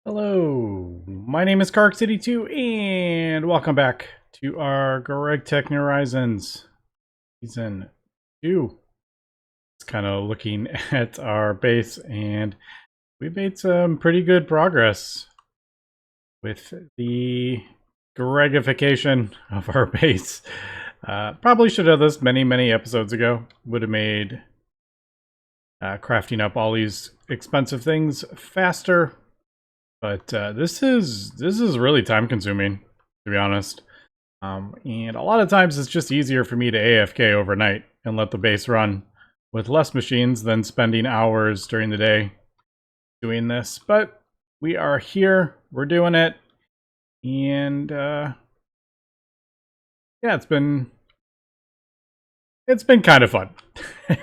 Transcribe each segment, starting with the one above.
Hello, my name is City 2 and welcome back to our GregTech New Horizons Season 2. It's kind of looking at our base, and we made some pretty good progress with the Gregification of our base. Probably should have this many episodes ago. Would have made crafting up all these expensive things faster. But this is really time consuming, to be honest. And a lot of times it's just easier for me to AFK overnight and let the base run with less machines than spending hours during the day doing this. But we are here, we're doing it, and yeah, it's been kind of fun.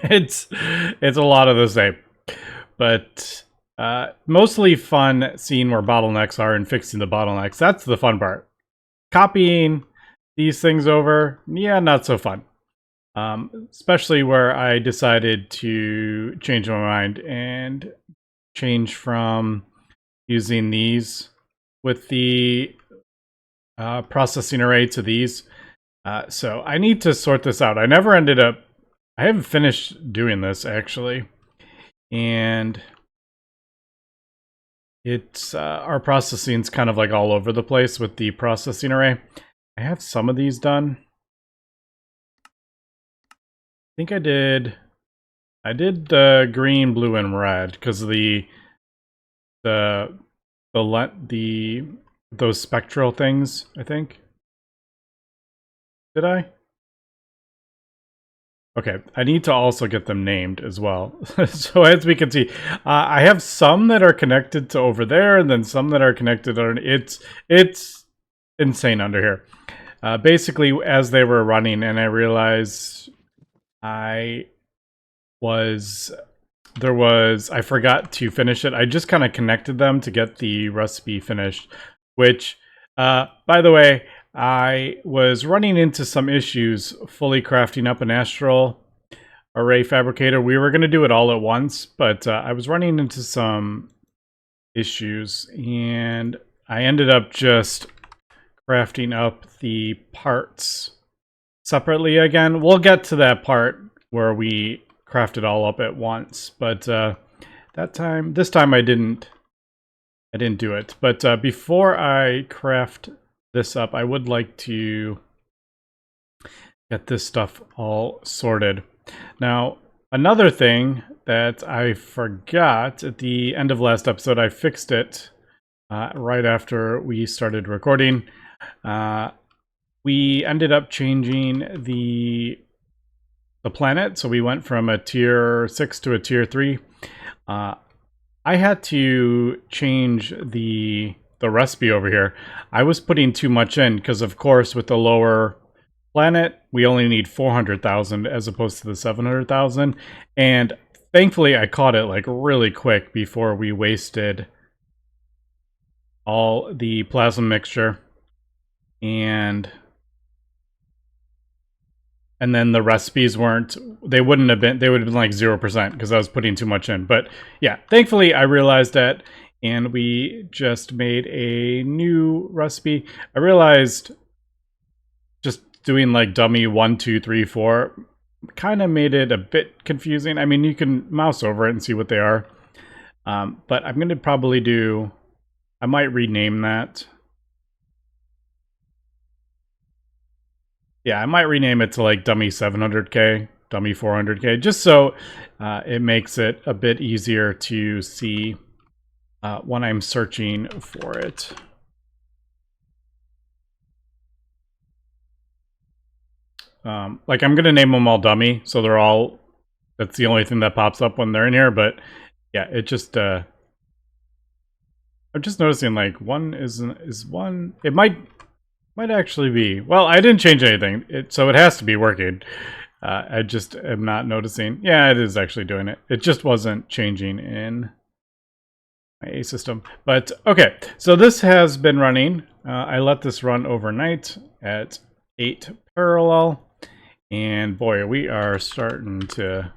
it's a lot of the same, but mostly fun seeing where bottlenecks are and fixing the bottlenecks. That's the fun part. Copying these things over, yeah, not so fun. Especially where I decided to change my mind and change from using these with the processing array to these. So I need to sort this out. I haven't finished doing this actually. And it's our processing's kind of like all over the place with the processing array. I have some of these done. I think I did the green, blue, and red because those spectral things, I think. Did I? Okay, I need to also get them named as well. So as we can see, I have some that are connected to over there, and then some that are connected on. It's insane under here. Basically, as they were running, and I realized I forgot to finish it. I just kind of connected them to get the recipe finished, which, by the way, I was running into some issues fully crafting up an astral array fabricator. We were going to do it all at once, but I was running into some issues, and I ended up just crafting up the parts separately again. We'll get to that part where we craft it all up at once, but this time I didn't do it. But before I craft this up, I would like to get this stuff all sorted. Now, another thing that I forgot at the end of last episode, I fixed it right after we started recording. We ended up changing the planet, so we went from a tier 6 to a tier 3. I had to change the recipe over here. I was putting too much in because, of course, with the lower planet, we only need 400,000 as opposed to the 700,000. And thankfully, I caught it like really quick before we wasted all the plasma mixture. And then the recipes they would have been like 0% because I was putting too much in. But yeah, thankfully I realized that, and we just made a new recipe. I realized just doing like dummy 1, 2, 3, 4 kind of made it a bit confusing. I mean, you can mouse over it and see what they are. But I'm going to probably I might rename that. Yeah, I might rename it to like dummy 700K, dummy 400K, just so it makes it a bit easier to see when I'm searching for it. Like I'm going to name them all dummy, so that's the only thing that pops up when they're in here, but yeah, it just, I'm just noticing like one is one, it might actually be. Well, I didn't change anything, so it has to be working. I just am not noticing. Yeah, it is actually doing it. It just wasn't changing in my A system. But okay, so this has been running. I let this run overnight at 8 parallel. And boy, we are starting to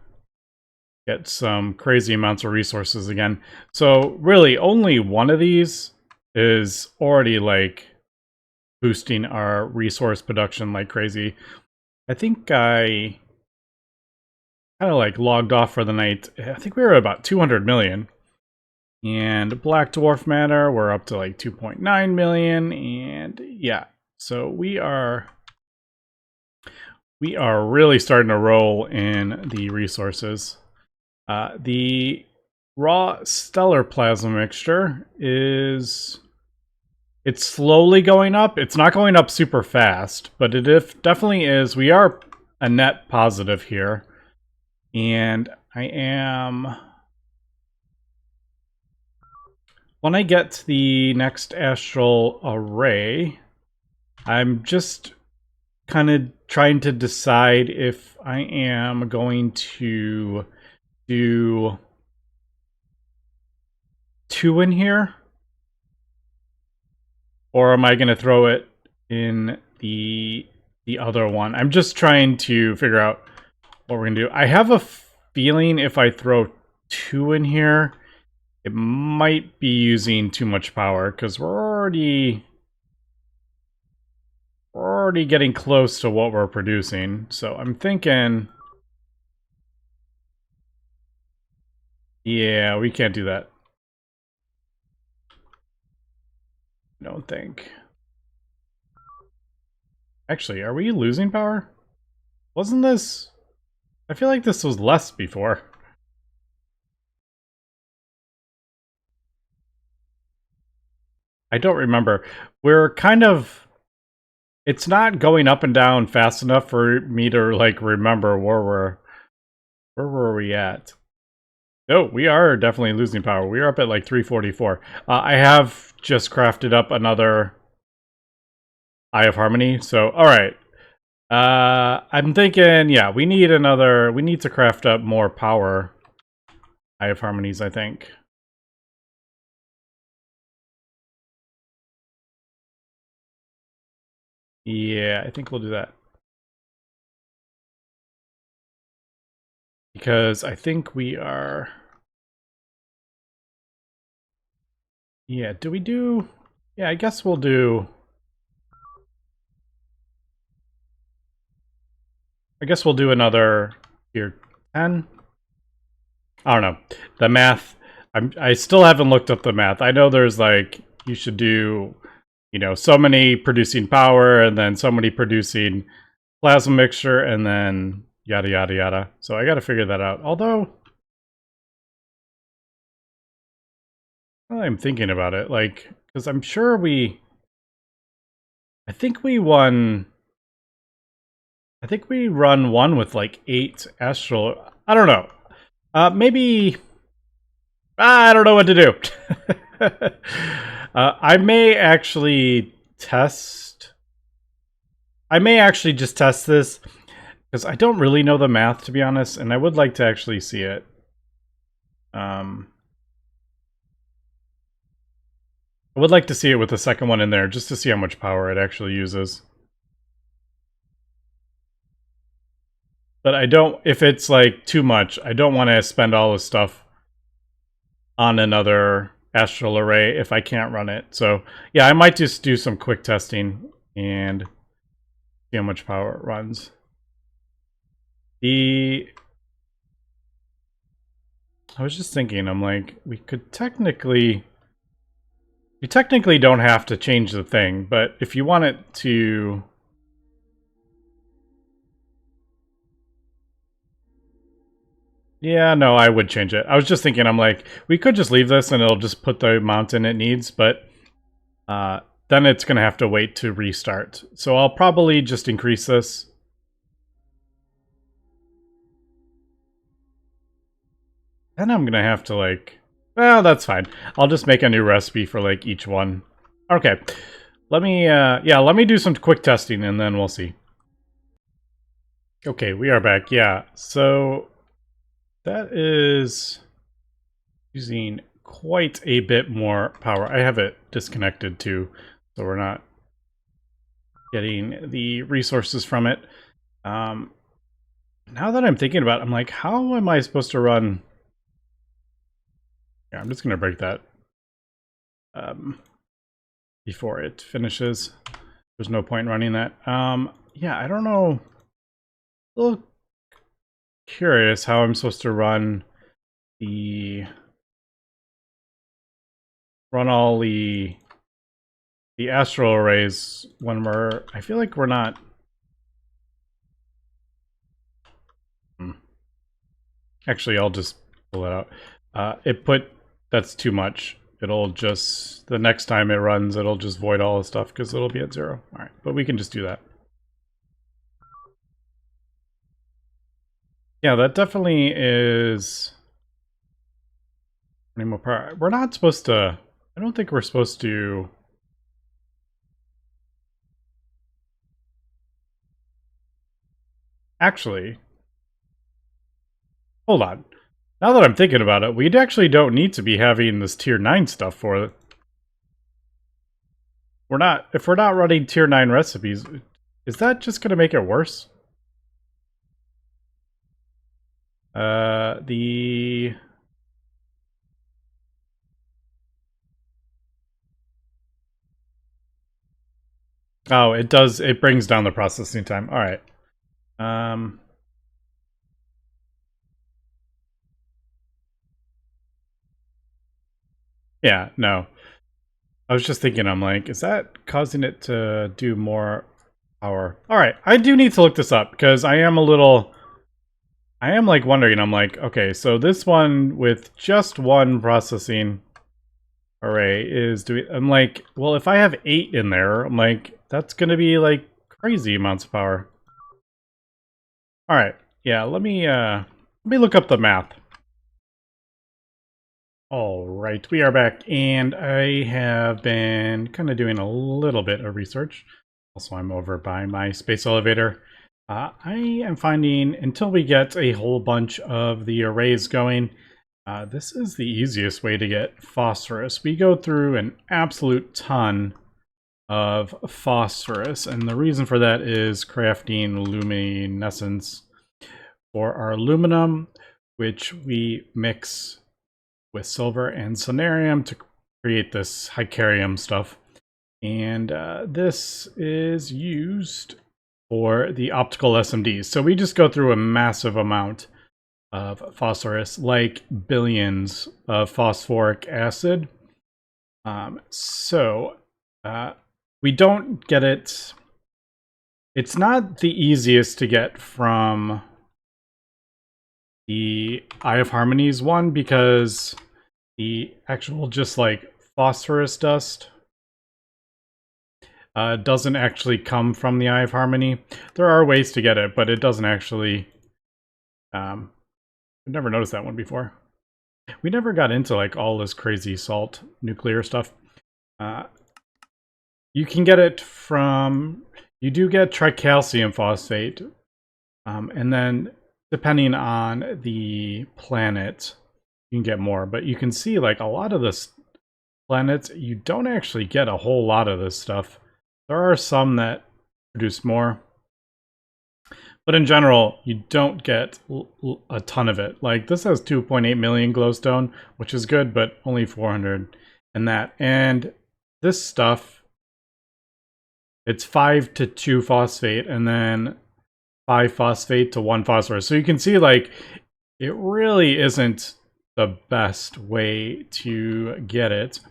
get some crazy amounts of resources again. So really, only one of these is already like boosting our resource production like crazy. I think I kind of like logged off for the night. I think we were at about 200 million. And black dwarf matter, we're up to like 2.9 million. And yeah, so we are really starting to roll in the resources. The raw stellar plasma mixture is, it's slowly going up. It's not going up super fast, but it definitely is. We are a net positive here. And I am, when I get to the next astral array, I'm just kind of trying to decide if I am going to do 2 in here, or am I going to throw it in the other one? I'm just trying to figure out what we're going to do. I have a feeling if I throw 2 in here, it might be using too much power, because we're already getting close to what we're producing. So I'm thinking, yeah, we can't do that. I don't think. Actually, are we losing power? Wasn't this... I feel like this was less before. I don't remember. We're kind of... It's not going up and down fast enough for me to, like, remember where were we at? No, we are definitely losing power. We are up at, like, 344. I have just crafted up another Eye of Harmony, so, alright. I'm thinking, yeah, we need to craft up more power Eye of Harmonies, I think. Yeah, I think we'll do that. Because I think we are... Yeah, do we do... Yeah, I guess we'll do... I guess we'll do another tier 10. I don't know. The math... I still haven't looked up the math. I know there's like, you should do, you know, so many producing power, and then so many producing plasma mixture, and then yada yada yada. So I gotta figure that out. Although... I'm thinking about it, like, because I'm sure we... I think we won... I think we run one with like 8 astral... I don't know. Maybe... I don't know what to do. I may actually test... I may actually just test this, because I don't really know the math, to be honest, and I would like to actually see it. I would like to see it with the second one in there, just to see how much power it actually uses. But I don't, if it's like too much, I don't want to spend all this stuff on another astral array if I can't run it. So yeah, I might just do some quick testing and see how much power it runs. I was just thinking, I'm like, we technically don't have to change the thing, but if you want it to... Yeah, no, I would change it. I was just thinking, I'm like, we could just leave this and it'll just put the mountain it needs, but then it's going to have to wait to restart. So I'll probably just increase this. Then I'm going to have to like... Well, that's fine. I'll just make a new recipe for like each one. Okay. Let me, yeah, let me do some quick testing and then we'll see. Okay, we are back. Yeah, so that is using quite a bit more power. I have it disconnected too, so we're not getting the resources from it. Now that I'm thinking about it, I'm like, how am I supposed to run... Yeah, I'm just going to break that. before it finishes. There's no point in running that. Yeah, I don't know. A little curious how I'm supposed to run all the astral arrays when I feel like we're not. Actually, I'll just pull it out. That's too much. It'll just, the next time it runs, it'll just void all the stuff because it'll be at 0. All right, but we can just do that. Yeah, that definitely is any more power. We're not supposed to, I don't think we're supposed to. Actually, hold on. Now that I'm thinking about it, we actually don't need to be having this tier 9 stuff for it. If we're not running tier 9 recipes, is that just going to make it worse? Oh, it does. It brings down the processing time. All right. Yeah, no. I was just thinking, I'm like, is that causing it to do more power? All right, I do need to look this up because I am like wondering, I'm like, okay, so this one with just one processing array is doing, I'm like, well, if I have 8 in there, I'm like, that's going to be like crazy amounts of power. All right, yeah, let me look up the math. All right, we are back, and I have been kind of doing a little bit of research. Also, I'm over by my space elevator. I am finding, until we get a whole bunch of the arrays going, this is the easiest way to get phosphorus. We go through an absolute ton of phosphorus, and the reason for that is crafting luminescence for our aluminum, which we mix with silver and sonarium to create this hycarium stuff. And this is used for the optical SMDs. So we just go through a massive amount of phosphorus, like billions of phosphoric acid. We don't get it. It's not the easiest to get from the Eye of Harmonies one because the actual just like phosphorus dust doesn't actually come from the Eye of Harmony. There are ways to get it, but it doesn't actually. I've never noticed that one before. We never got into like all this crazy salt nuclear stuff. You can get it from. You do get tricalcium phosphate, and then depending on the planet, you can get more. But you can see like a lot of this planets, you don't actually get a whole lot of this stuff. There are some that produce more. But in general, you don't get a ton of it. Like this has 2.8 million glowstone, which is good, but only 400 and that. And this stuff, it's 5 to 2 phosphate and then 5 phosphate to 1 phosphorus. So you can see like it really isn't the best way to get it.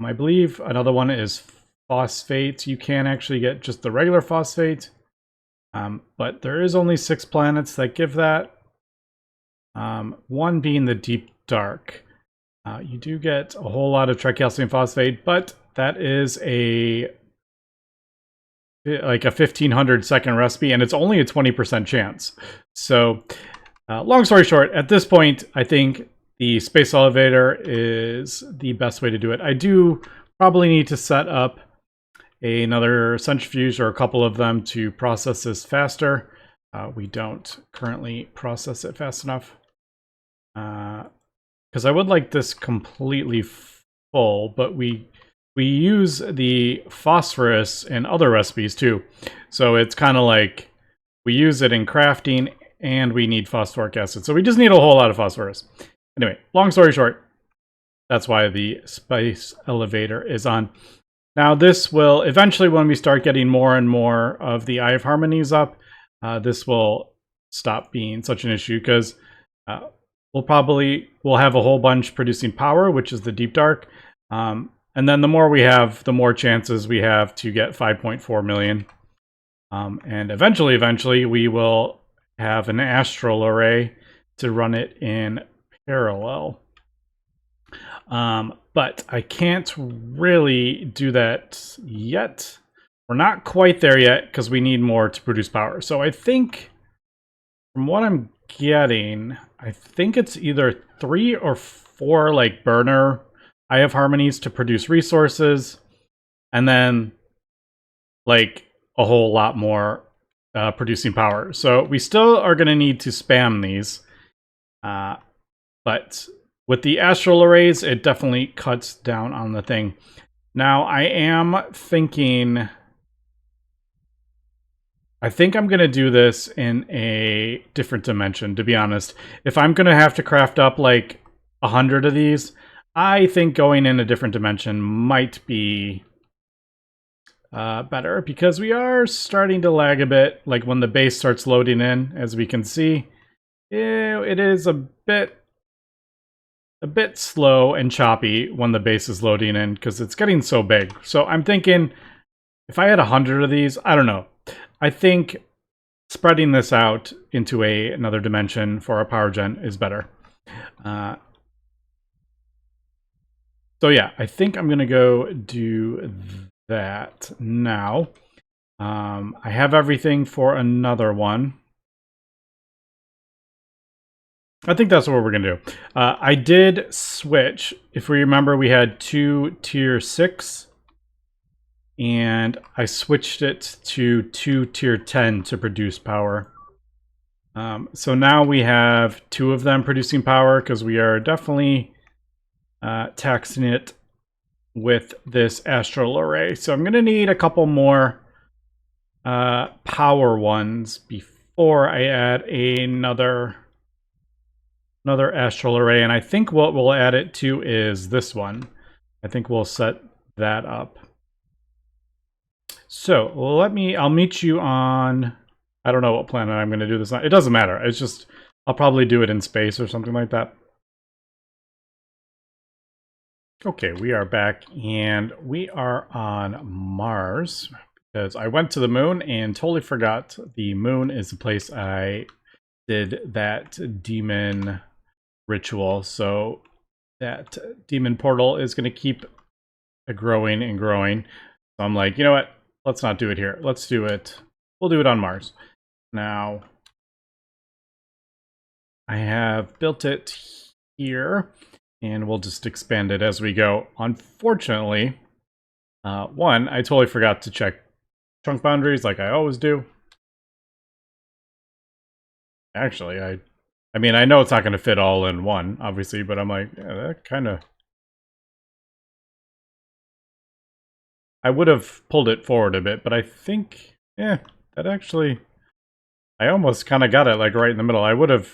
I believe another one is phosphate. You can actually get just the regular phosphate. But there is only 6 planets that give that. One being the deep dark. You do get a whole lot of tricalcium phosphate, but that is like a 1500 second recipe, and it's only a 20% chance. So, long story short, at this point, I think the space elevator is the best way to do it. I do probably need to set up another centrifuge or a couple of them to process this faster. We don't currently process it fast enough. Because I would like this completely full, but we use the phosphorus in other recipes too. So it's kind of like we use it in crafting and we need phosphoric acid. So we just need a whole lot of phosphorus. Anyway, long story short, that's why the space elevator is on. Now this will eventually, when we start getting more and more of the Eye of Harmonies up, this will stop being such an issue, because we'll have a whole bunch producing power, which is the Deep Dark. And then the more we have, the more chances we have to get 5.4 million. And eventually, we will have an astral array to run it in parallel. But I can't really do that yet. We're not quite there yet because we need more to produce power. So I think, from what I'm getting, I think it's either 3 or 4 like burner Eye of Harmonies to produce resources, and then like a whole lot more producing power. So we still are going to need to spam these, but with the astral arrays, it definitely cuts down on the thing. Now, I am thinking, I think I'm going to do this in a different dimension, to be honest. If I'm going to have to craft up like 100 of these, I think going in a different dimension might be better, because we are starting to lag a bit. Like when the base starts loading in, as we can see, it is a bit slow and choppy when the base is loading in, because it's getting so big. So I'm thinking, if I had 100 of these, I don't know. I think spreading this out into another dimension for a power gen is better. So yeah, I think I'm gonna go do that now. I have everything for another one. I think that's what we're gonna do. I did switch. If we remember, we had 2 tier 6, and I switched it to 2 tier 10 to produce power. So now we have 2 of them producing power, because we are definitely taxing it with this astral array. So I'm gonna need a couple more power ones before I add another astral array, and I think what we'll add it to is this one. I think we'll set that up. So I'll meet you on, I don't know what planet I'm going to do this on. It doesn't matter. It's just, I'll probably do it in space or something like that. Okay, we are back, and we are on Mars, because I went to the moon and totally forgot the moon is the place I did that demon ritual. So that demon portal is going to keep growing and growing. So I'm like, you know what? Let's not do it here. Let's do it. We'll do it on Mars. Now, I have built it here, and we'll just expand it as we go. Unfortunately, one, I totally forgot to check chunk boundaries like I always do. Actually, I mean, I know it's not going to fit all in one, obviously, but I'm like, yeah, that kind of... I would have pulled it forward a bit, but I think, yeah, that actually... I almost kind of got it, like, right in the middle. I would have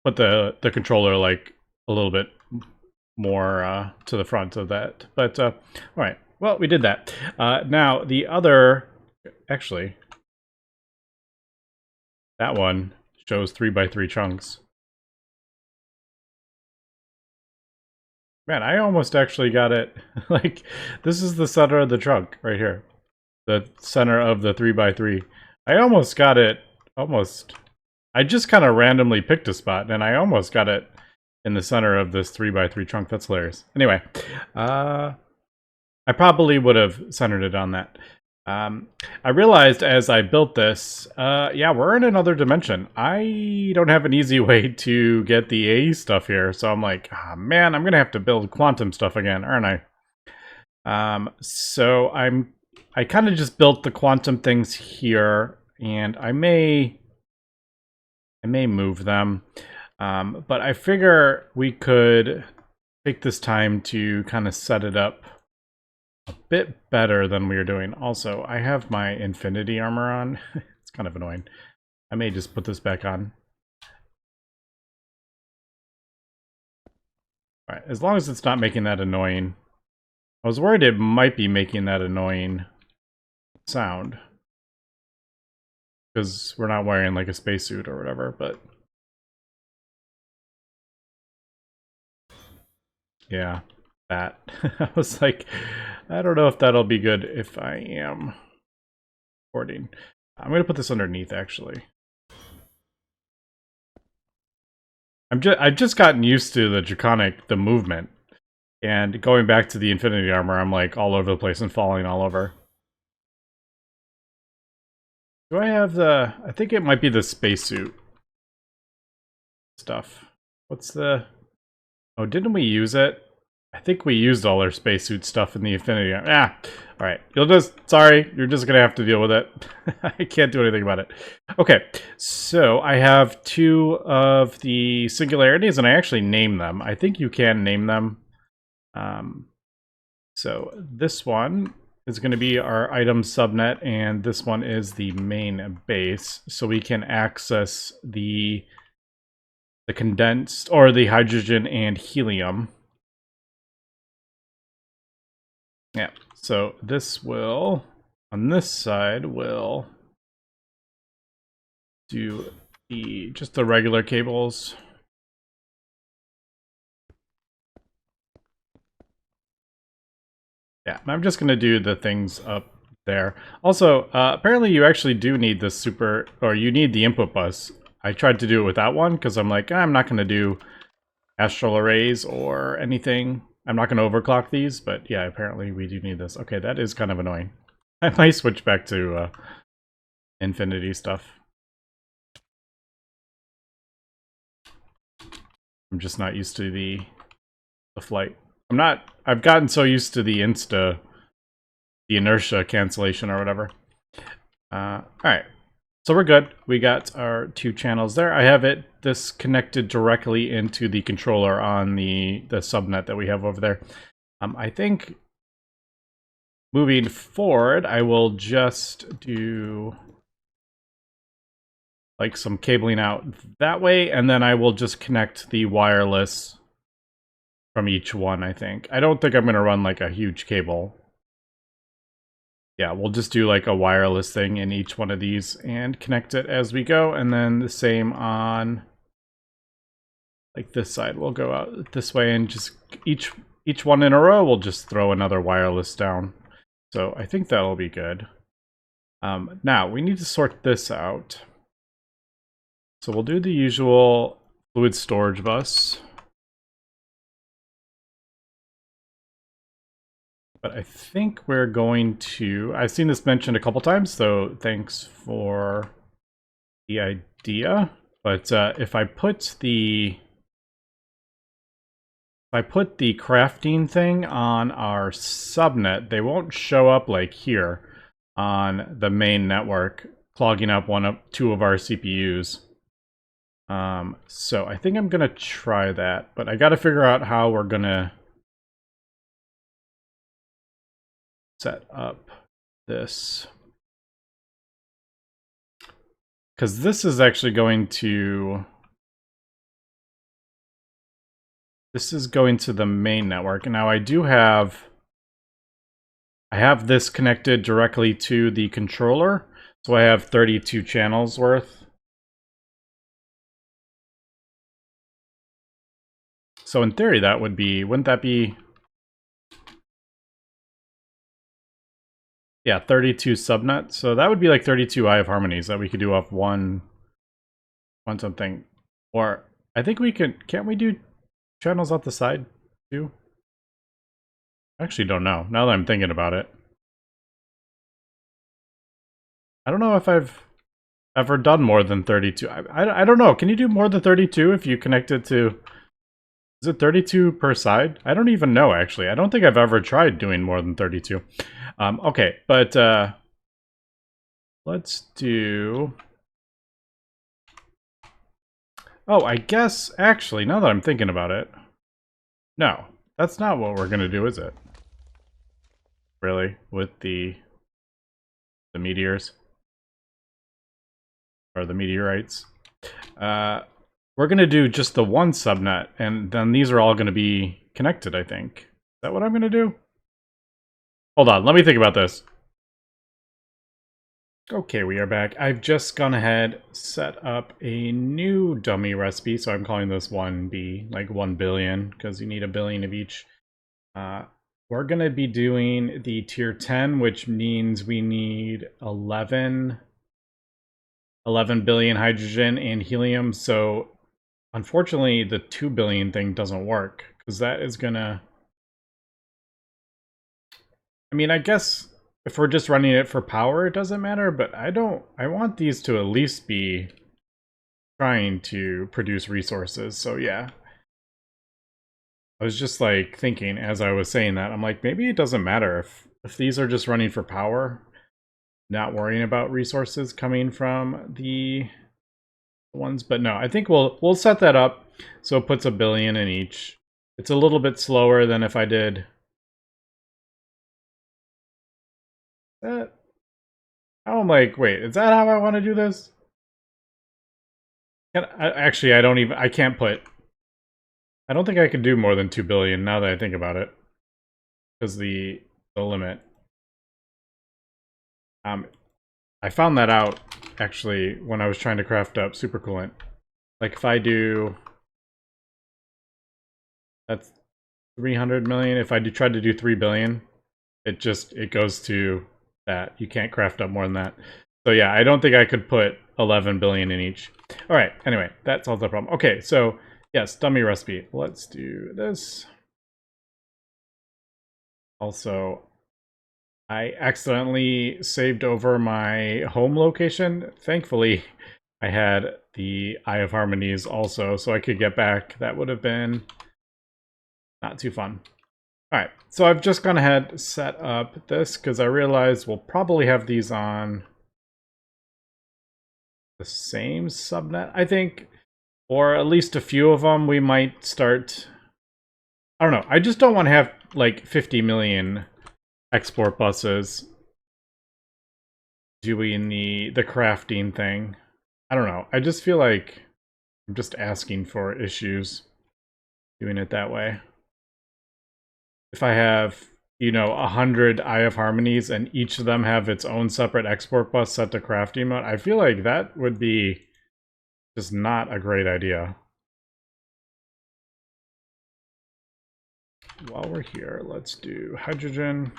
put the controller, like, a little bit more to the front of that. But, all right. Well, we did that. Now, the other... Actually, that one shows 3x3 chunks. Man, I almost actually got it. Like, this is the center of the trunk right here. The center of the 3x3. I almost got it. Almost. I just kind of randomly picked a spot, and I almost got it in the center of this 3x3 trunk. That's hilarious. Anyway, I probably would have centered it on that. I realized as I built this, yeah, we're in another dimension. I don't have an easy way to get the AE stuff here, so I'm like, oh, man, I'm gonna have to build quantum stuff again, aren't I? So I kind of just built the quantum things here, and I may move them, but I figure we could take this time to kind of set it up a bit better than we were doing. Also, I have my infinity armor on. It's kind of annoying. I may just put this back on. All right, as long as it's not making that annoying I was worried it might be making that annoying sound. Because we're not wearing like a spacesuit or whatever, but... yeah, that. I was like, I don't know if that'll be good if I am recording. I'm going to put this underneath, actually. I've just gotten used to the movement. And going back to the Infinity Armor, I'm like all over the place and falling all over. Do I have the... I think it might be the spacesuit stuff. What's the... oh, didn't we use it? I think we used all our spacesuit stuff in the Infinity Armor. Ah, alright. You'll just... sorry, you're just gonna have to deal with it. I can't do anything about it. Okay, so I have 2 of the singularities, and I actually named them. I think you can name them. So this one is going to be our item subnet, and this one is the main base, so we can access the condensed, or the hydrogen and helium. Yeah, so this will, on this side, will do just the regular cables. Yeah, I'm just going to do the things up there. Also, apparently you actually do need the you need the input bus. I tried to do it without one because I'm like, I'm not going to do astral arrays or anything. I'm not going to overclock these, but yeah, apparently we do need this. Okay, that is kind of annoying. I might switch back to Infinity stuff. I'm just not used to the flight. I've gotten so used to the inertia cancellation or whatever. Alright, so we're good. We got our 2 channels there. I have this connected directly into the controller on the subnet that we have over there. I think moving forward, I will just do like some cabling out that way, and then I will just connect the wireless from each one, I think. I don't think I'm going to run like a huge cable. Yeah, we'll just do like a wireless thing in each one of these and connect it as we go, and then the same on like this side. We'll go out this way, and just each one in a row, we'll just throw another wireless down. So I think that'll be good. Now, we need to sort this out. So we'll do the usual fluid storage bus. But I think we're going to... I've seen this mentioned a couple times, so thanks for the idea. But if I put the crafting thing on our subnet, they won't show up like here on the main network, clogging up 2 of our CPUs. So I think I'm gonna try that, but I gotta figure out how we're gonna set up this, because this is actually going to... this is going to the main network. And now I have this connected directly to the controller, so I have 32 channels worth. So in theory, that would be... wouldn't that be... yeah, 32 subnets. So that would be like 32 Eye of Harmonies that we could do off one something. Or I think we could... can't we do channels off the side too? I actually don't know, now that I'm thinking about it. I don't know if I've ever done more than 32. I don't know. Can you do more than 32 if you connect it to... is it 32 per side? I don't even know, actually. I don't think I've ever tried doing more than 32. Okay, but let's do... oh, I guess, actually, now that I'm thinking about it... no, that's not what we're going to do, is it? Really? With the meteors? Or the meteorites? We're going to do just the one subnet, and then these are all going to be connected, I think. Is that what I'm going to do? Hold on, let me think about this. Okay, we are back. I've just gone ahead, set up a new dummy recipe, so I'm calling this 1B, like 1 billion, because you need a billion of each. We're going to be doing the tier 10, which means we need 11 billion hydrogen and helium, so unfortunately the 2 billion thing doesn't work, because that is going to... I mean, I guess if we're just running it for power, it doesn't matter, but I want these to at least be trying to produce resources, so yeah. I was just like thinking as I was saying that, I'm like, maybe it doesn't matter if these are just running for power, not worrying about resources coming from the ones, but no, I think we'll set that up so it puts 1 billion in each. It's a little bit slower than if I did that. Now I'm like, wait, is that how I want to do this? Actually, I can't put... I don't think I can do more than 2 billion now that I think about it. Because the limit. I found that out, actually, when I was trying to craft up supercoolant. Like, if I do... That's 300 million. If I try to do 3 billion, it goes to that. You can't craft up more than that. So yeah, I don't think I could put 11 billion in each. All right, anyway, that solves the problem. Okay, so yes, dummy recipe. Let's do this. Also, I accidentally saved over my home location. Thankfully, I had the Eye of Harmonies also, so I could get back. That would have been not too fun. All right, so I've just gone ahead set up this because I realized we'll probably have these on the same subnet, I think, or at least a few of them. We might start... I don't know. I just don't want to have like 50 million export buses doing the crafting thing. I don't know. I just feel like I'm just asking for issues doing it that way. If I have, you know, 100 Eye of Harmonies and each of them have its own separate export bus set to crafting mode, I feel like that would be just not a great idea. While we're here, let's do hydrogen.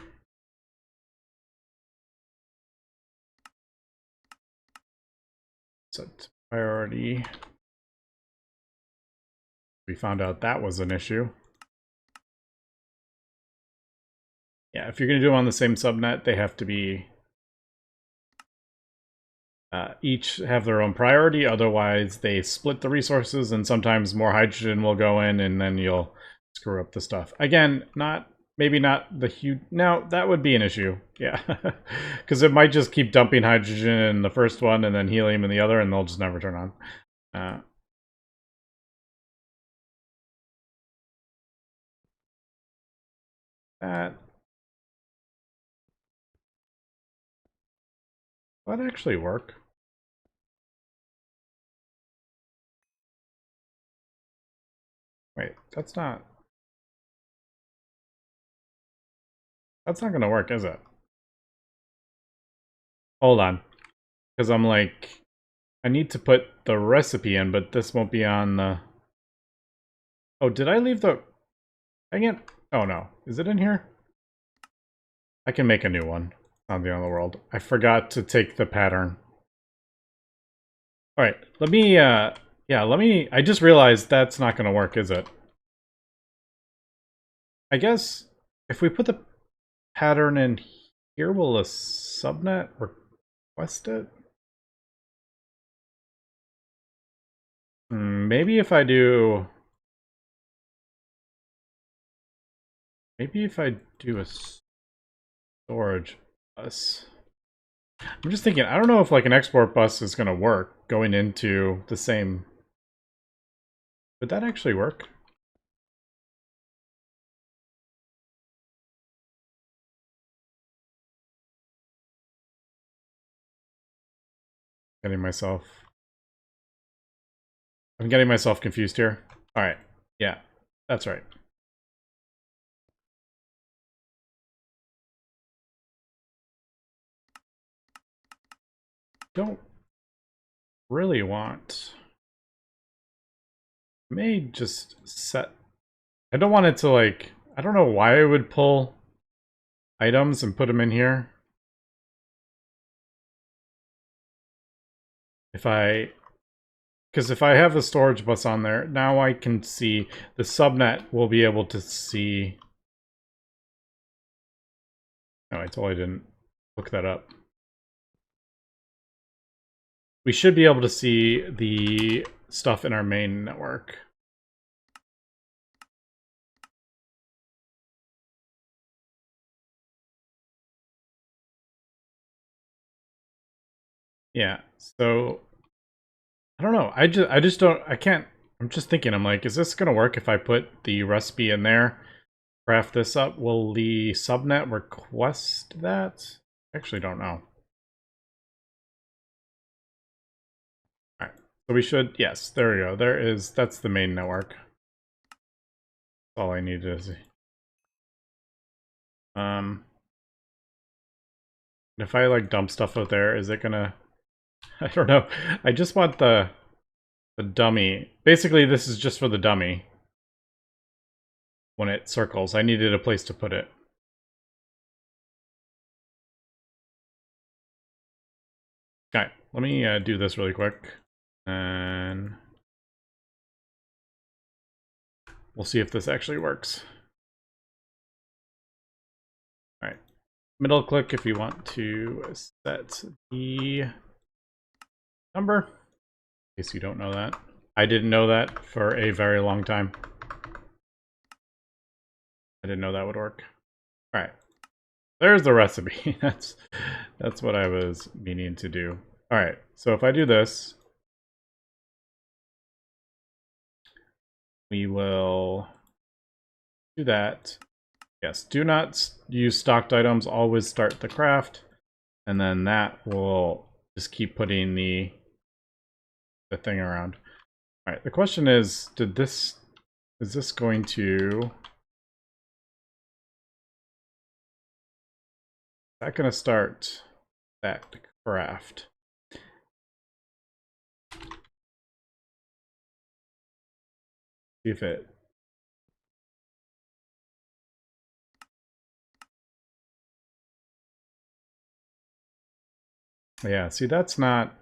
Set priority. We found out that was an issue. Yeah, if you're going to do them on the same subnet, they have to be each have their own priority. Otherwise, they split the resources, and sometimes more hydrogen will go in, and then you'll screw up the stuff. Again, maybe not the huge... No, that would be an issue. Yeah, because it might just keep dumping hydrogen in the first one, and then helium in the other, and they'll just never turn on. That would actually work. Wait, that's not going to work, is it? Hold on. Because I'm like, I need to put the recipe in, but this won't be on the... Oh, did I leave the... Dang it. Oh no. Is it in here? I can make a new one. Not the end of the world. I forgot to take the pattern. Alright, let me, I just realized that's not going to work, is it? I guess if we put the pattern in here, will a subnet request it? Maybe if I do... Maybe if I do a storage bus... I'm just thinking, I don't know if like an export bus is going to work going into the same... Would that actually work? I'm getting myself confused here. Alright, yeah, that's right. don't really want. I may just set. I don't want it to like. I don't know why I would pull items and put them in here. Because if I have a storage bus on there, now I can see the subnet will be able to see. No, I totally didn't look that up. We should be able to see the stuff in our main network. Yeah, so I don't know. I just don't. I can't. I'm just thinking. I'm like, is this gonna work if I put the recipe in there? Craft this up. Will the subnet request that? I actually don't know. All right. So we should. Yes. There we go. There is. That's the main network. That's all I need to see. If I like dump stuff out there, is it gonna? I don't know. I just want the dummy. Basically, this is just for the dummy. When it circles, I needed a place to put it. Okay, let me do this really quick, and we'll see if this actually works. All right, middle click if you want to set the number. In case you don't know that, I didn't know that for a very long time. I didn't know that would work. All right, there's the recipe. That's what I was meaning to do. All right, so if I do this, we will do that. Yes, do not use stocked items. Always start the craft, and then that will just keep putting the thing around. All right. The question is, is this going to? Is that going to start that craft? See if it. Yeah, see, that's not.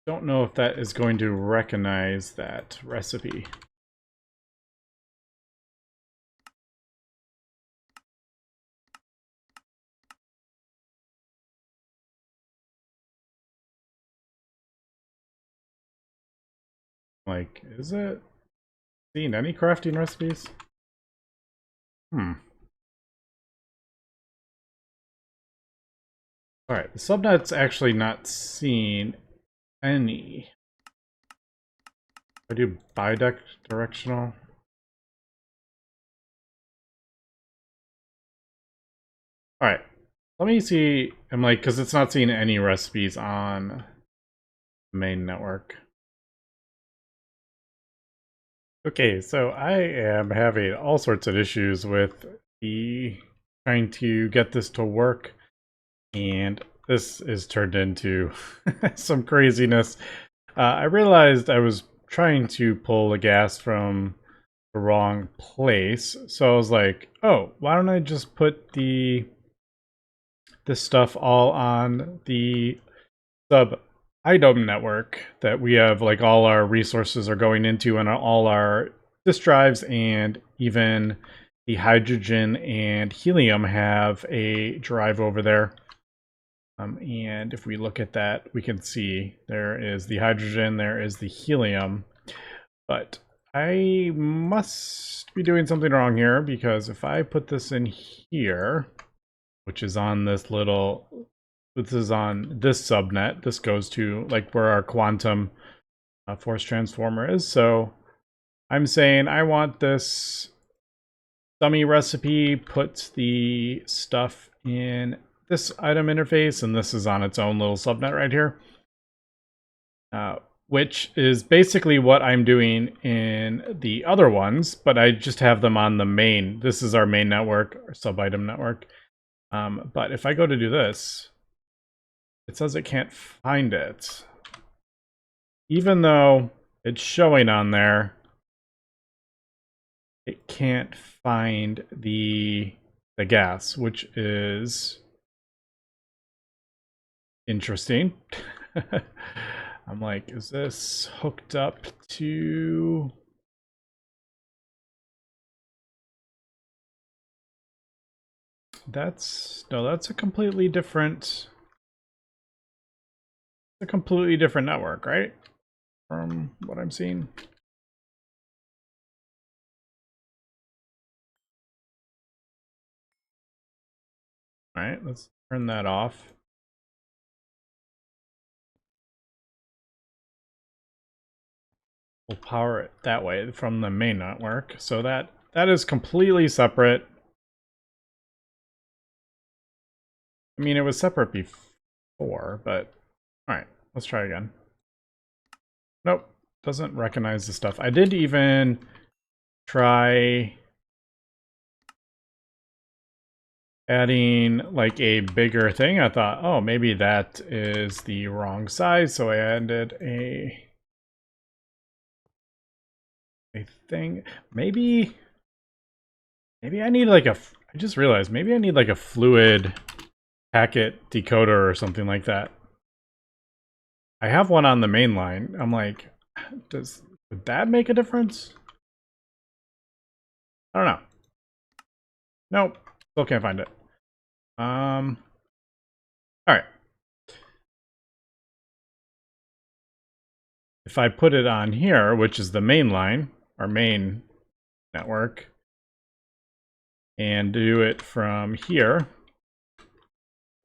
Don't know if that is going to recognize that recipe. Like, is it seeing any crafting recipes? Alright, the subnet's actually not seeing any. I do bidirectional. Alright, let me see. I'm like, because it's not seeing any recipes on the main network. Okay, so I am having all sorts of issues with trying to get this to work, and this is turned into some craziness. I realized I was trying to pull the gas from the wrong place, so I was like, oh, why don't I just put this stuff all on the sub item network that we have, like all our resources are going into, and all our disk drives, and even the hydrogen and helium have a drive over there. And if we look at that, we can see there is the hydrogen, there is the helium, but I must be doing something wrong here, because if I put this in here, which is on this little, this is on this subnet, this goes to like where our quantum force transformer is. So I'm saying I want this dummy recipe, puts the stuff in this item interface, and this is on its own little subnet right here. which is basically what I'm doing in the other ones, but I just have them on the main. This is our main network, our sub-item network. But if I go to do this, it says it can't find it. Even though it's showing on there, it can't find the gas, which is interesting. I'm like, is this hooked up to... No, that's a completely different network, right? From what I'm seeing. All right, let's turn that off. We'll power it that way from the main network. So that is completely separate. I mean, it was separate before, but all right, let's try again. Nope, doesn't recognize the stuff. I did even try adding like a bigger thing. I thought, oh, maybe that is the wrong size, so I added a thing. Maybe I need like a... I just realized maybe I need like a fluid packet decoder or something like that. I have one on the main line. I'm like, would that make a difference? I don't know. Nope, still can't find it. All right. If I put it on here, which is the main line, our main network, and do it from here,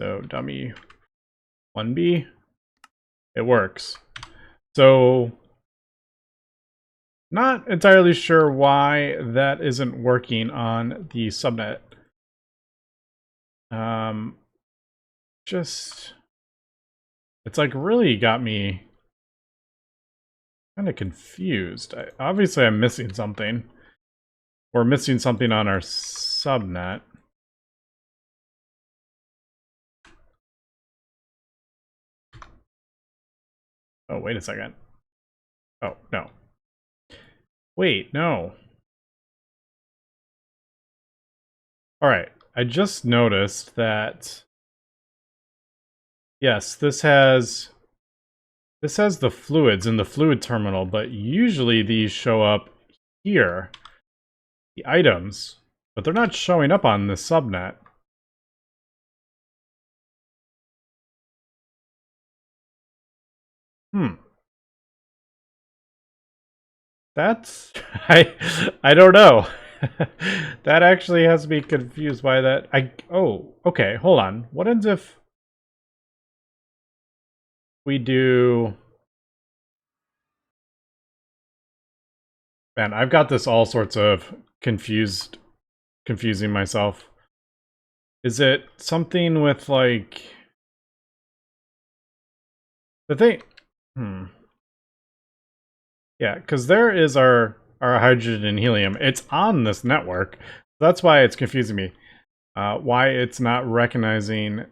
so dummy 1B, it works. So not entirely sure why that isn't working on the subnet. Just, it's like really got me kind of confused. Obviously I'm missing something. We're missing something on our subnet. Oh, wait a second. Oh, no. Wait, no. All right, I just noticed that, yes, this has the fluids in the fluid terminal, but usually these show up here, the items, but they're not showing up on the subnet. That's... I don't know. That actually has me confused by that. Oh, okay, hold on. What ends if we do... Man, I've got this all sorts of confusing myself. Is it something with like the thing? Yeah, because there is our hydrogen and helium. It's on this network. That's why it's confusing me. Why it's not recognizing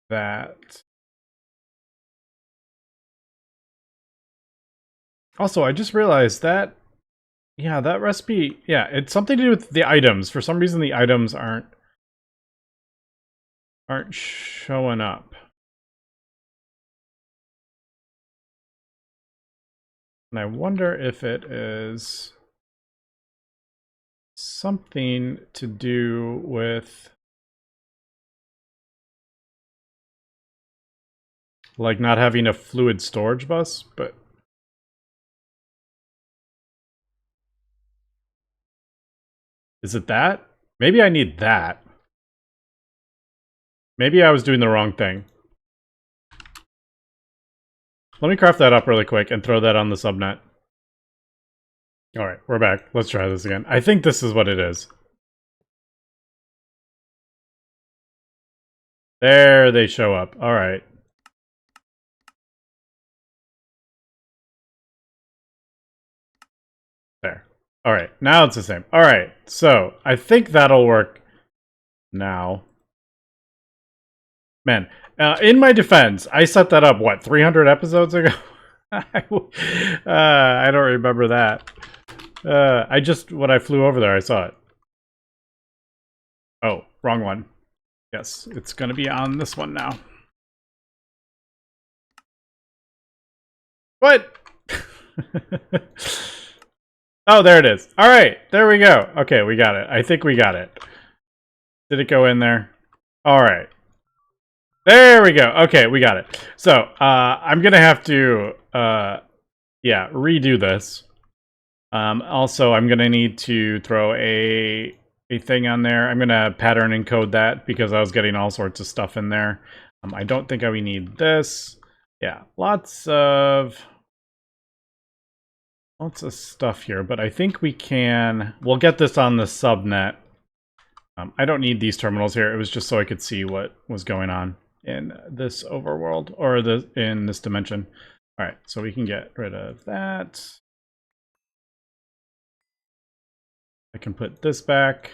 that. Also, I just realized that, yeah, that recipe, yeah, it's something to do with the items. For some reason, the items aren't showing up. And I wonder if it is something to do with like not having a fluid storage bus, but is it that? Maybe I need that. Maybe I was doing the wrong thing. Let me craft that up really quick and throw that on the subnet. Alright, we're back. Let's try this again. I think this is what it is. There they show up. Alright. There. All right, now it's the same. All right, so I think that'll work now. Man, in my defense, I set that up, what, 300 episodes ago? I don't remember that. When I flew over there, I saw it. Oh, wrong one. Yes, it's going to be on this one now. What? Oh, there it is. All right, there we go. Okay, we got it. I think we got it. Did it go in there? All right. There we go. Okay, we got it. So, I'm going to have to, yeah, redo this. Also, I'm going to need to throw a thing on there. I'm going to pattern encode that because I was getting all sorts of stuff in there. I don't think we need this. Yeah, lots of stuff here, but I think we'll get this on the subnet. I don't need these terminals here. It was just so I could see what was going on in this overworld, or in this dimension. All right, so we can get rid of that. I can put this back.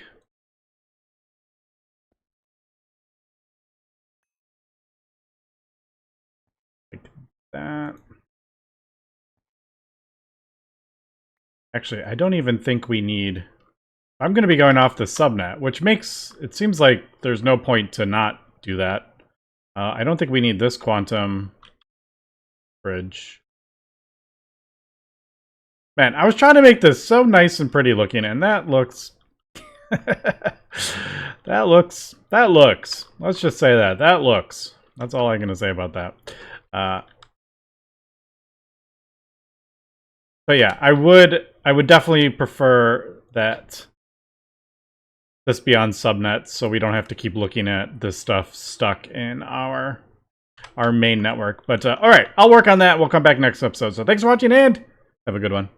Like that. Actually, I don't even think we need... I'm going to be going off the subnet, which makes... It seems like there's no point to not do that. I don't think we need this quantum bridge. Man, I was trying to make this so nice and pretty looking, and that looks... that looks... Let's just say that. That looks. That's all I'm going to say about that. But yeah, I would definitely prefer that this be on subnet, so we don't have to keep looking at this stuff stuck in our main network. But all right, I'll work on that. We'll come back next episode. So thanks for watching, and have a good one.